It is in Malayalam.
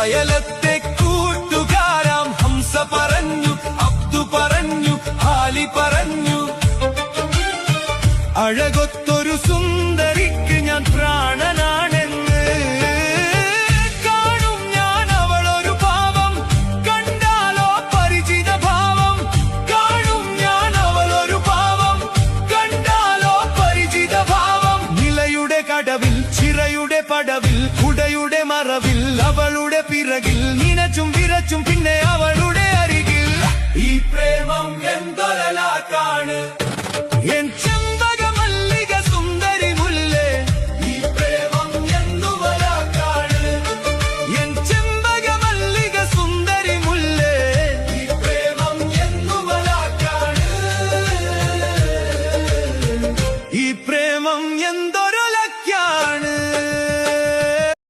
അയലത്തെ കൂട്ടുകാരാം ഹംസ പറഞ്ഞു, അബ്ദു പറഞ്ഞു, ആലി പറഞ്ഞു, അഴകൊത്തൊരു സുന്ദരിക്ക് ഞാൻ പ്രാണനാണെന്ന്. കാണും ഞാൻ അവളൊരു ഭാവം, കണ്ടാലോ പരിചിത ഭാവം. കാണും ഞാൻ അവളൊരു ഭാവം, കണ്ടാലോ പരിചിത ഭാവം. നിലയുടെ കടവിൽ, ചിറയുടെ പടവിൽ, കുടയുടെ മറവിൽ, അവളുടെ പിറകിൽ നിനച്ചും വിരച്ചും പിന്നെ അവളുടെ അരികിൽ. ഈ പ്രേമം എന്തൊരലാക്കാണ്.